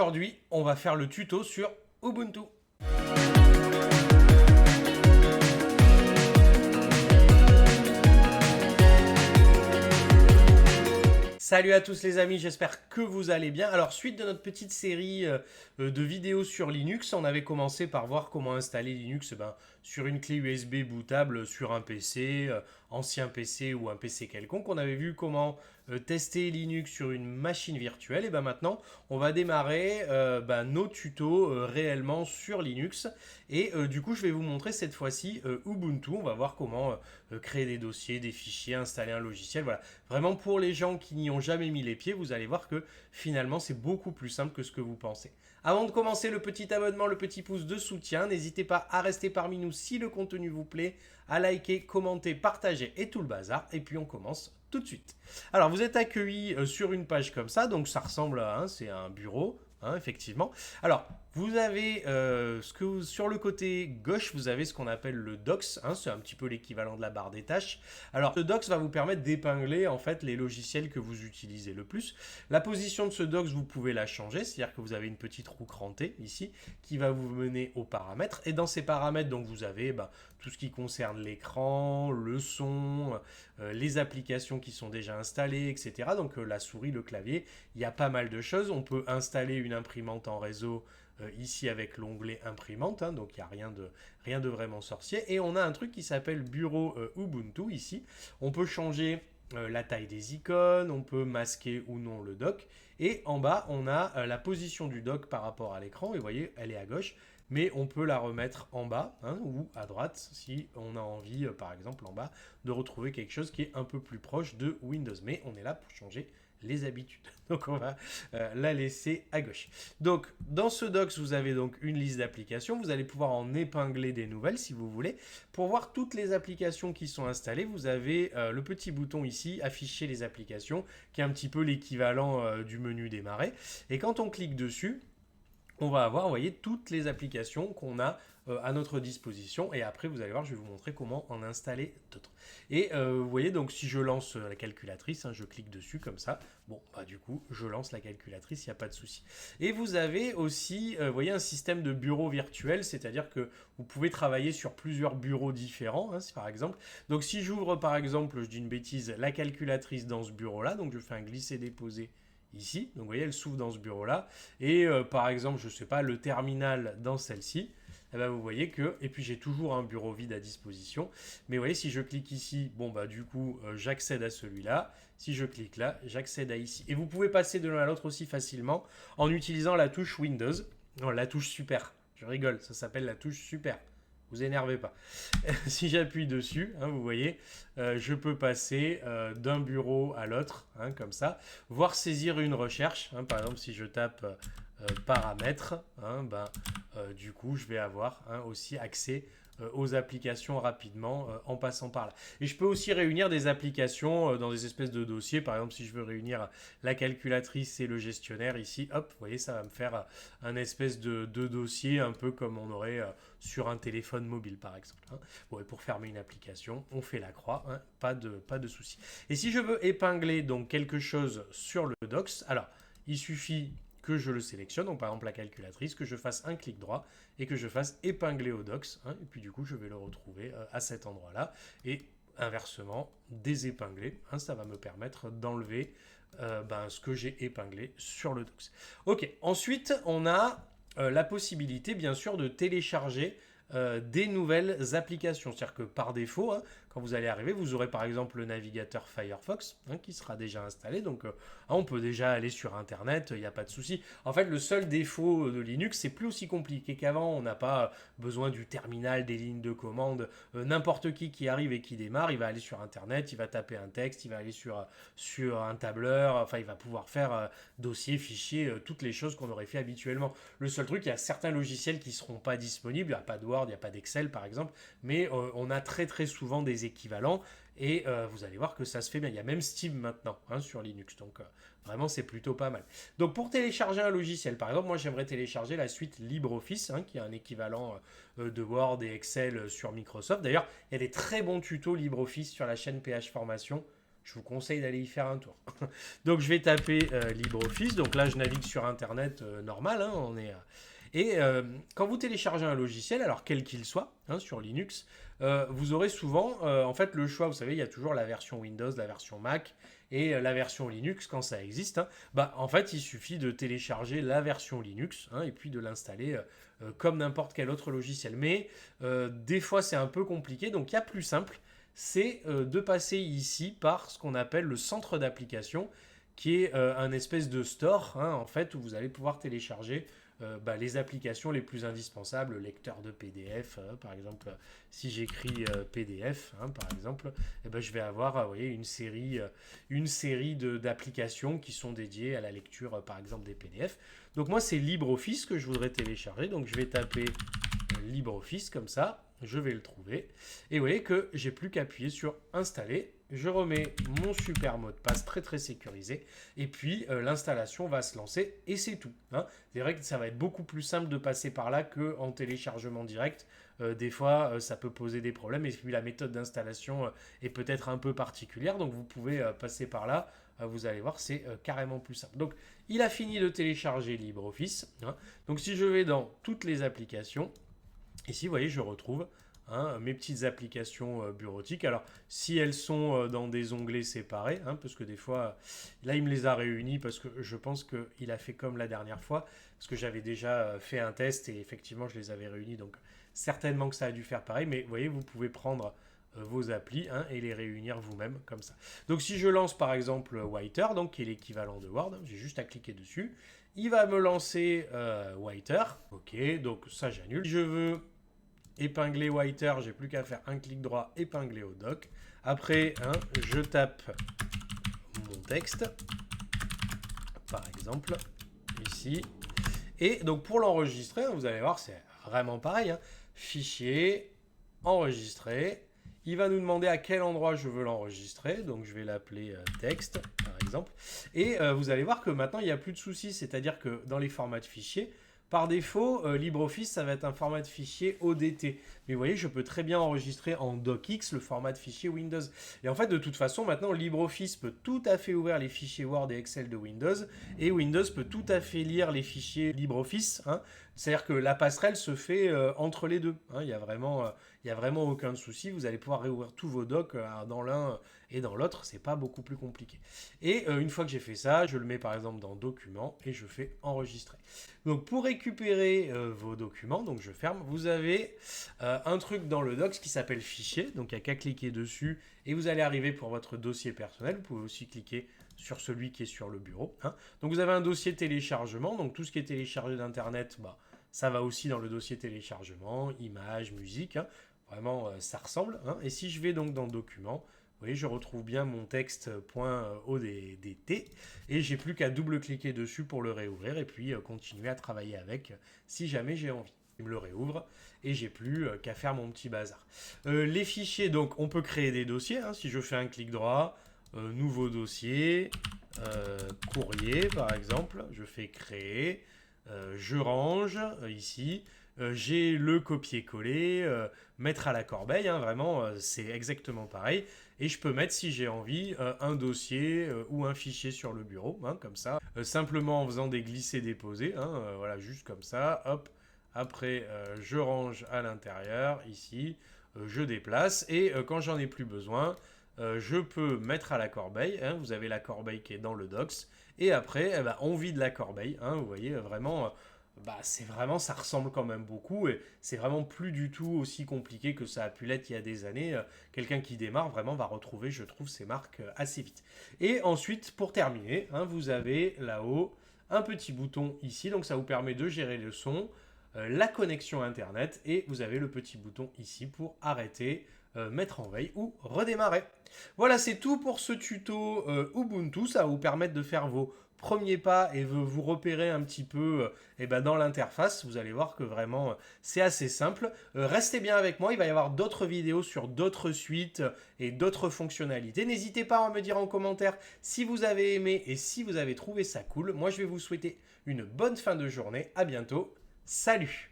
Aujourd'hui, on va faire le tuto sur Ubuntu. Salut à tous les amis, j'espère que vous allez bien. Alors suite de notre petite série de vidéos sur Linux, on avait commencé par voir comment installer Linux sur une clé USB bootable sur un PC, ancien PC ou un PC quelconque. On avait vu comment tester Linux sur une machine virtuelle. Et maintenant, on va démarrer nos tutos réellement sur Linux. Et du coup, je vais vous montrer cette fois-ci Ubuntu. On va voir comment créer des dossiers, des fichiers, installer un logiciel. Voilà. Vraiment pour les gens qui n'y ont jamais mis les pieds, vous allez voir que finalement c'est beaucoup plus simple que ce que vous pensez. Avant de commencer, le petit abonnement, le petit pouce de soutien, n'hésitez pas à rester parmi nous si le contenu vous plaît, à liker, commenter, partager et tout le bazar. Et puis on commence tout de suite. Alors vous êtes accueillis sur une page comme ça, donc ça ressemble à c'est un bureau. Effectivement. Alors, vous avez sur le côté gauche, vous avez ce qu'on appelle le docs. C'est un petit peu l'équivalent de la barre des tâches. Alors, ce docs va vous permettre d'épingler en fait les logiciels que vous utilisez le plus. La position de ce docs, vous pouvez la changer, c'est-à-dire que vous avez une petite roue crantée ici qui va vous mener aux paramètres. Et dans ces paramètres, donc vous avez tout ce qui concerne l'écran, le son, les applications qui sont déjà installées, etc. Donc la souris, le clavier, il y a pas mal de choses. On peut installer une imprimante en réseau ici avec l'onglet imprimante, donc il n'y a rien de vraiment sorcier. Et on a un truc qui s'appelle bureau Ubuntu ici. On peut changer la taille des icônes, on peut masquer ou non le dock. Et en bas, on a la position du dock par rapport à l'écran. Et vous voyez, elle est à gauche. Mais on peut la remettre en bas ou à droite si on a envie, par exemple en bas, de retrouver quelque chose qui est un peu plus proche de Windows. Mais on est là pour changer les habitudes. Donc on va la laisser à gauche. Donc dans ce docs, vous avez donc une liste d'applications. Vous allez pouvoir en épingler des nouvelles si vous voulez. Pour voir toutes les applications qui sont installées, vous avez le petit bouton ici, afficher les applications, qui est un petit peu l'équivalent du menu démarrer. Et quand on clique dessus, on va avoir, vous voyez, toutes les applications qu'on a à notre disposition. Et après, vous allez voir, je vais vous montrer comment en installer d'autres. Et vous voyez, donc si je lance la calculatrice, je clique dessus comme ça. Bon, du coup, je lance la calculatrice, il n'y a pas de souci. Et vous avez aussi, vous voyez, un système de bureau virtuel, c'est-à-dire que vous pouvez travailler sur plusieurs bureaux différents, par exemple. Donc si j'ouvre, par exemple, je dis une bêtise, la calculatrice dans ce bureau-là, donc je fais un glisser-déposer ici, donc vous voyez, elle s'ouvre dans ce bureau-là, et par exemple, je ne sais pas, le terminal dans celle-ci, vous voyez que, et puis j'ai toujours un bureau vide à disposition, mais vous voyez, si je clique ici, du coup, j'accède à celui-là, si je clique là, j'accède à ici, et vous pouvez passer de l'un à l'autre aussi facilement en utilisant la touche Windows, non, la touche Super, je rigole, ça s'appelle la touche Super. Vous énervez pas. Si j'appuie dessus, vous voyez, je peux passer d'un bureau à l'autre, comme ça, voire saisir une recherche. Par exemple, si je tape paramètres, du coup, je vais avoir aussi accès aux applications rapidement en passant par là. Et je peux aussi réunir des applications dans des espèces de dossiers. Par exemple, si je veux réunir la calculatrice et le gestionnaire ici, hop, vous voyez, ça va me faire un espèce de dossier un peu comme on aurait sur un téléphone mobile, par exemple. Bon, et pour fermer une application, on fait la croix, pas de souci. Et si je veux épingler donc quelque chose sur le docs, alors, il suffit que je le sélectionne, donc par exemple la calculatrice, que je fasse un clic droit et que je fasse épingler au docs, et puis du coup je vais le retrouver à cet endroit-là, et inversement, désépingler, ça va me permettre d'enlever ce que j'ai épinglé sur le docs. Ok, ensuite on a la possibilité bien sûr de télécharger des nouvelles applications, c'est-à-dire que par défaut, quand vous allez arriver, vous aurez par exemple le navigateur Firefox qui sera déjà installé, donc on peut déjà aller sur internet, il n'y a pas de souci. En fait, le seul défaut de Linux, c'est plus aussi compliqué qu'avant, on n'a pas besoin du terminal, des lignes de commande, n'importe qui arrive et qui démarre, il va aller sur internet, il va taper un texte, il va aller sur un tableur, il va pouvoir faire dossier, fichier, toutes les choses qu'on aurait fait habituellement. Le seul truc, il y a certains logiciels qui ne seront pas disponibles, il n'y a pas de Word, il n'y a pas d'Excel par exemple, mais on a très très souvent des équivalents et vous allez voir que ça se fait bien. Il y a même Steam maintenant sur Linux, donc vraiment c'est plutôt pas mal. Donc pour télécharger un logiciel, par exemple, moi j'aimerais télécharger la suite LibreOffice, qui est un équivalent de Word et Excel sur Microsoft. D'ailleurs, il y a des très bons tutos LibreOffice sur la chaîne PH Formation. je vous conseille d'aller y faire un tour. Donc je vais taper LibreOffice. Donc là, je navigue sur Internet normal. Hein, quand vous téléchargez un logiciel, alors quel qu'il soit, hein, sur Linux, vous aurez souvent, en fait, le choix. Vous savez, il y a toujours la version Windows, la version Mac et la version Linux quand ça existe. Hein. Bah, en fait, il suffit de télécharger la version Linux, hein, et puis de l'installer comme n'importe quel autre logiciel. Mais des fois, c'est un peu compliqué. Donc, il y a plus simple, c'est de passer ici par ce qu'on appelle le centre d'application, qui est un espèce de store, hein, en fait, où vous allez pouvoir télécharger les applications les plus indispensables, le lecteur de PDF, par exemple, si j'écris PDF, hein, par exemple, je vais avoir vous voyez, une série d'applications qui sont dédiées à la lecture, par exemple, des PDF. Donc moi, c'est LibreOffice que je voudrais télécharger, donc je vais taper LibreOffice comme ça, je vais le trouver, et vous voyez que j'ai plus qu'à appuyer sur installer. Je remets mon super mot de passe très très sécurisé et puis l'installation va se lancer et c'est tout. Hein. C'est vrai que ça va être beaucoup plus simple de passer par là qu'en téléchargement direct. Des fois, ça peut poser des problèmes et puis la méthode d'installation est peut-être un peu particulière. Donc vous pouvez passer par là. Vous allez voir, c'est carrément plus simple. Donc il a fini de télécharger LibreOffice. Hein. Donc si je vais dans toutes les applications, ici vous voyez, je retrouve hein, mes petites applications bureautiques. Alors, si elles sont dans des onglets séparés, hein, parce que des fois, là, il me les a réunis parce que je pense qu'il a fait comme la dernière fois, parce que j'avais déjà fait un test et effectivement, je les avais réunis. Donc, certainement que ça a dû faire pareil, mais vous voyez, vous pouvez prendre vos applis hein, et les réunir vous-même comme ça. Donc, si je lance par exemple Writer, donc, qui est l'équivalent de Word, j'ai juste à cliquer dessus. Il va me lancer Writer. Ok, donc ça, j'annule. Si je veux épingler Writer, j'ai plus qu'à faire un clic droit, épingler au doc. Après, hein, je tape mon texte, par exemple, ici. Et donc pour l'enregistrer, vous allez voir, c'est vraiment pareil. Hein. Fichier, enregistrer. Il va nous demander à quel endroit je veux l'enregistrer. Donc je vais l'appeler texte, par exemple. Et vous allez voir que maintenant, il n'y a plus de soucis. C'est-à-dire que dans les formats de fichiers, par défaut, LibreOffice, ça va être un format de fichier ODT. Mais vous voyez, je peux très bien enregistrer en DocX le format de fichier Windows. Et en fait, de toute façon, maintenant, LibreOffice peut tout à fait ouvrir les fichiers Word et Excel de Windows. Et Windows peut tout à fait lire les fichiers LibreOffice. Hein. C'est-à-dire que la passerelle se fait entre les deux. Hein. Il n'y a vraiment aucun souci. Vous allez pouvoir réouvrir tous vos docs dans l'un et dans l'autre. C'est pas beaucoup plus compliqué. Et une fois que j'ai fait ça, je le mets par exemple dans Documents et je fais enregistrer. Donc pour récupérer vos documents, donc je ferme, vous avez un truc dans le docs qui s'appelle fichier, donc il n'y a qu'à cliquer dessus et vous allez arriver pour votre dossier personnel. Vous pouvez aussi cliquer sur celui qui est sur le bureau. Hein. Donc vous avez un dossier téléchargement, donc tout ce qui est téléchargé d'internet, ça va aussi dans le dossier téléchargement, images, musique, hein. Vraiment ça ressemble. Hein. Et si je vais donc dans documents, vous voyez, je retrouve bien mon texte.odt et j'ai plus qu'à double-cliquer dessus pour le réouvrir et puis continuer à travailler avec si jamais j'ai envie. Il me le réouvre et j'ai plus qu'à faire mon petit bazar. Les fichiers, donc on peut créer des dossiers. Hein, si je fais un clic droit, nouveau dossier, courrier par exemple, je fais créer, je range ici. J'ai le copier-coller, mettre à la corbeille, hein, vraiment, c'est exactement pareil. Et je peux mettre, si j'ai envie, un dossier ou un fichier sur le bureau, hein, comme ça, simplement en faisant des glisser-déposer, hein, voilà, juste comme ça, hop. Après, je range à l'intérieur, ici, je déplace, et quand j'en ai plus besoin, je peux mettre à la corbeille, hein, vous avez la corbeille qui est dans le docs, et après, on vide la corbeille, hein, vous voyez, vraiment... c'est vraiment, ça ressemble quand même beaucoup et c'est vraiment plus du tout aussi compliqué que ça a pu l'être il y a des années. Quelqu'un qui démarre vraiment va retrouver, je trouve, ces marques assez vite. Et ensuite, pour terminer, hein, vous avez là-haut un petit bouton ici, donc ça vous permet de gérer le son, la connexion Internet et vous avez le petit bouton ici pour arrêter, mettre en veille ou redémarrer. Voilà, c'est tout pour ce tuto Ubuntu. Ça va vous permettre de faire vos premiers pas et vous repérer un petit peu dans l'interface. Vous allez voir que vraiment c'est assez simple. Restez bien avec moi, il va y avoir d'autres vidéos sur d'autres suites et d'autres fonctionnalités. N'hésitez pas à me dire en commentaire si vous avez aimé et si vous avez trouvé ça cool. Moi je vais vous souhaiter une bonne fin de journée. À bientôt. Salut!